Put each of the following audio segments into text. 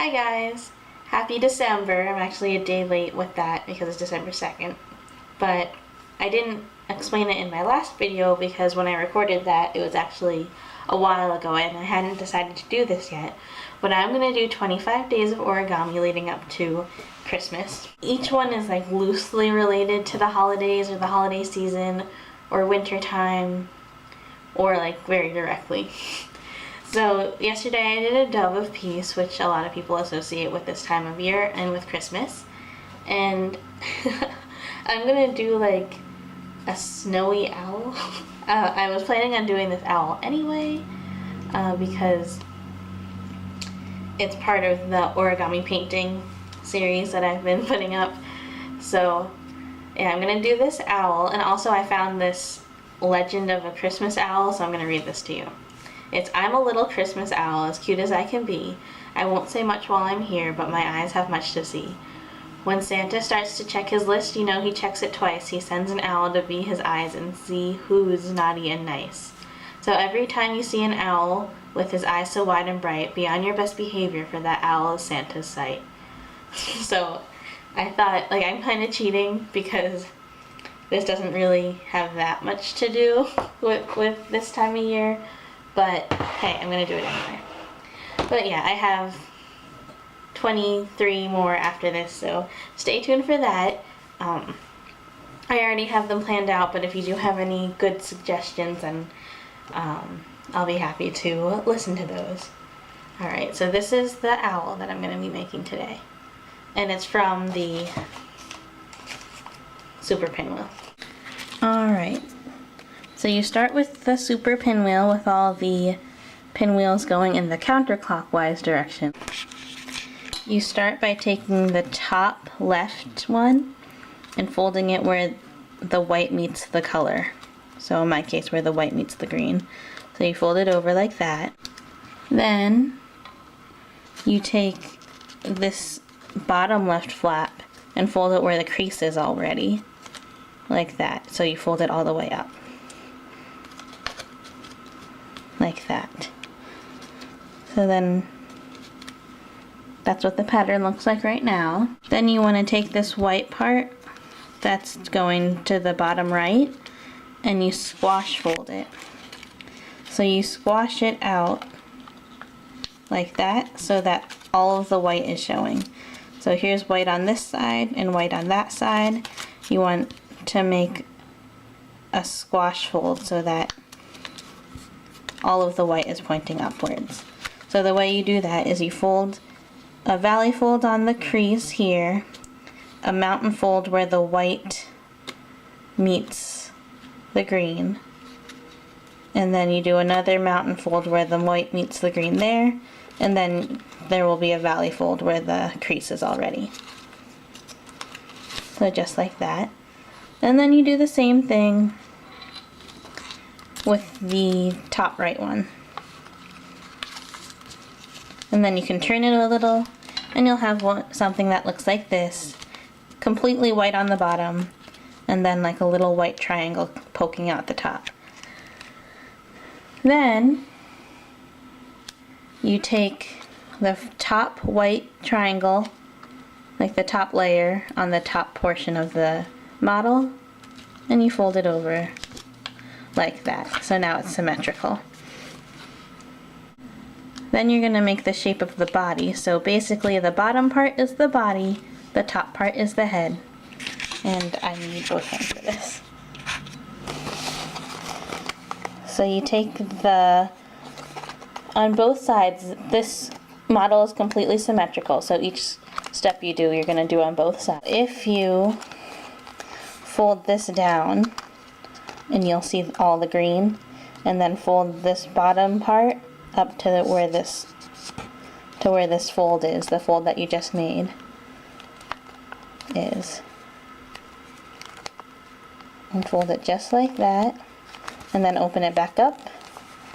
Hi guys! Happy December. I'm actually a day late with that because it's December 2nd. But I didn't explain it in my last video because when I recorded that it was actually a while ago and I hadn't decided to do this yet. But I'm going to do 25 days of origami leading up to Christmas. Each one is like loosely related to the holidays or the holiday season or winter time or like very directly. So yesterday I did a dove of peace, which a lot of people associate with this time of year and with Christmas. And I'm gonna do like a snowy owl. I was planning on doing this owl anyway because it's part of the origami painting series that I've been putting up. So yeah, I'm gonna do this owl, and also I found this legend of a Christmas owl, so I'm gonna read this to you. It's, I'm a little Christmas owl, as cute as I can be. I won't say much while I'm here, but my eyes have much to see. When Santa starts to check his list, you know he checks it twice. He sends an owl to be his eyes and see who's naughty and nice. So every time you see an owl with his eyes so wide and bright, be on your best behavior, for that owl is Santa's sight. So I thought, like, I'm kind of cheating because this doesn't really have that much to do with this time of year. But hey, I'm gonna do it anyway. But yeah, I have 23 more after this, so stay tuned for that. I already have them planned out, but if you do have any good suggestions, then I'll be happy to listen to those. Alright, so this is the owl that I'm gonna be making today. And it's from the Super Pinwheel. Alright. So you start with the super pinwheel with all the pinwheels going in the counterclockwise direction. You start by taking the top left one and folding it where the white meets the color. So in my case, where the white meets the green. So you fold it over like that. Then you take this bottom left flap and fold it where the crease is already. Like that. So you fold it all the way up. Like that. So then that's what the pattern looks like right now. Then you want to take this white part that's going to the bottom right and you squash fold it. So you squash it out like that so that all of the white is showing. So here's white on this side and white on that side. You want to make a squash fold so that all of the white is pointing upwards. So the way you do that is you fold a valley fold on the crease here, a mountain fold where the white meets the green, and then you do another mountain fold where the white meets the green there, and then there will be a valley fold where the crease is already. So just like that. And then you do the same thing with the top right one. And then you can turn it a little and you'll have something that looks like this, completely white on the bottom and then like a little white triangle poking out the top. Then you take the top white triangle, like the top layer on the top portion of the model, and you fold it over like that. So now it's symmetrical. Then you're going to make the shape of the body. So basically the bottom part is the body, the top part is the head. And I need both hands for this. So you take on both sides, this model is completely symmetrical. So each step you do, you're going to do on both sides. If you fold this down, and you'll see all the green, and then fold this bottom part up to where this fold is, the fold that you just made is, and fold it just like that, and then open it back up.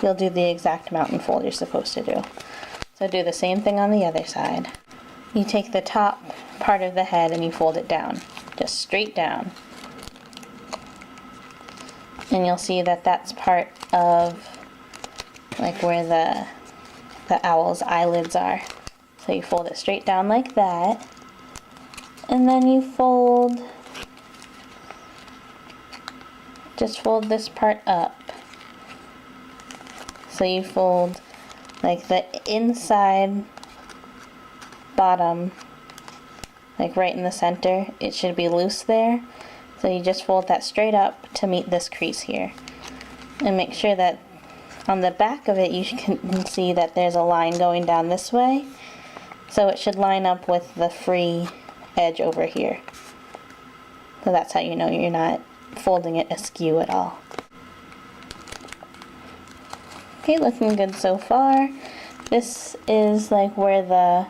You'll do the exact mountain fold you're supposed to do. So do the same thing on the other side. You take the top part of the head and you fold it down, just straight down. And you'll see that that's part of like where the owl's eyelids are. So you fold it straight down like that, and then you fold, just fold this part up. So you fold like the inside bottom, like right in the center. It should be loose there. So you just fold that straight up to meet this crease here. And make sure that on the back of it you can see that there's a line going down this way. So it should line up with the free edge over here. So that's how you know you're not folding it askew at all. Okay, looking good so far. This is like where the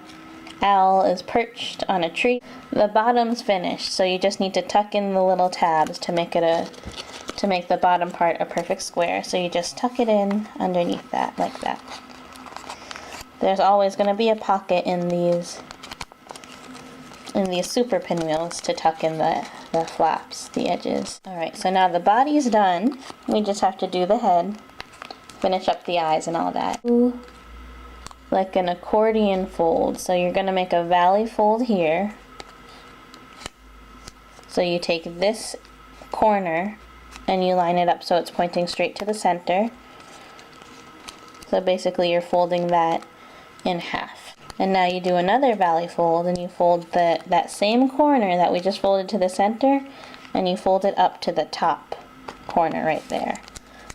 owl is perched on a tree. The bottom's finished, so you just need to tuck in the little tabs to make the bottom part a perfect square. So you just tuck it in underneath that, like that. There's always going to be a pocket in these super pinwheels to tuck in the flaps, the edges. Alright, so now the body's done. We just have to do the head, finish up the eyes and all that. Like an accordion fold. So you're going to make a valley fold here. So you take this corner and you line it up so it's pointing straight to the center. So basically you're folding that in half. And now you do another valley fold and you fold that same corner that we just folded to the center, and you fold it up to the top corner right there.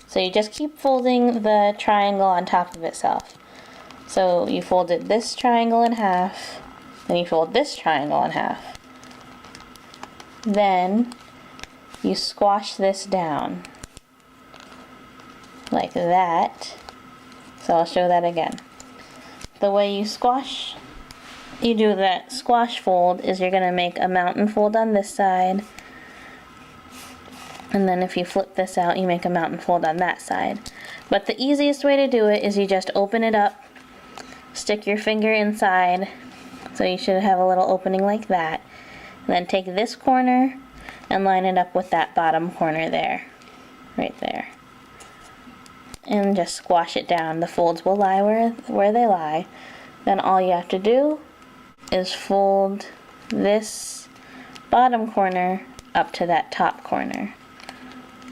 So you just keep folding the triangle on top of itself. So you folded this triangle in half, then you fold this triangle in half. Then you squash this down like that. So I'll show that again. The way you do that squash fold is you're going to make a mountain fold on this side, and then if you flip this out you make a mountain fold on that side. But the easiest way to do it is you just open it up, stick your finger inside, so you should have a little opening like that, and then take this corner and line it up with that bottom corner there, right there. And just squash it down. The folds will lie where they lie. Then all you have to do is fold this bottom corner up to that top corner.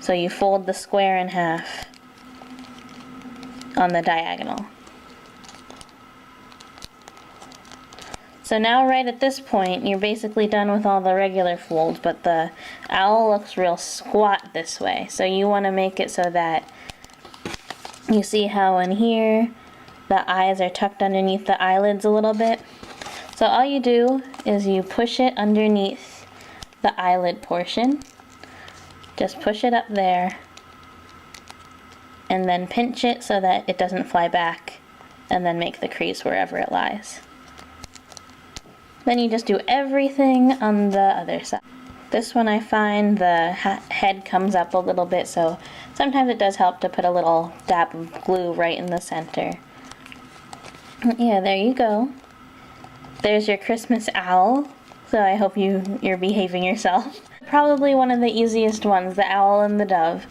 So you fold the square in half on the diagonal. So now right at this point you're basically done with all the regular folds, but the owl looks real squat this way. So you want to make it so that you see how in here the eyes are tucked underneath the eyelids a little bit. So all you do is you push it underneath the eyelid portion. Just push it up there and then pinch it so that it doesn't fly back, and then make the crease wherever it lies. Then you just do everything on the other side. This one I find the head comes up a little bit, so sometimes it does help to put a little dab of glue right in the center. Yeah, there you go. There's your Christmas owl. So I hope you're behaving yourself. Probably one of the easiest ones, the owl and the dove.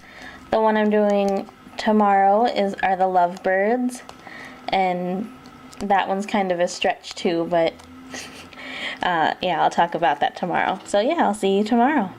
The one I'm doing tomorrow are the lovebirds, and that one's kind of a stretch too, but yeah, I'll talk about that tomorrow. So yeah, I'll see you tomorrow.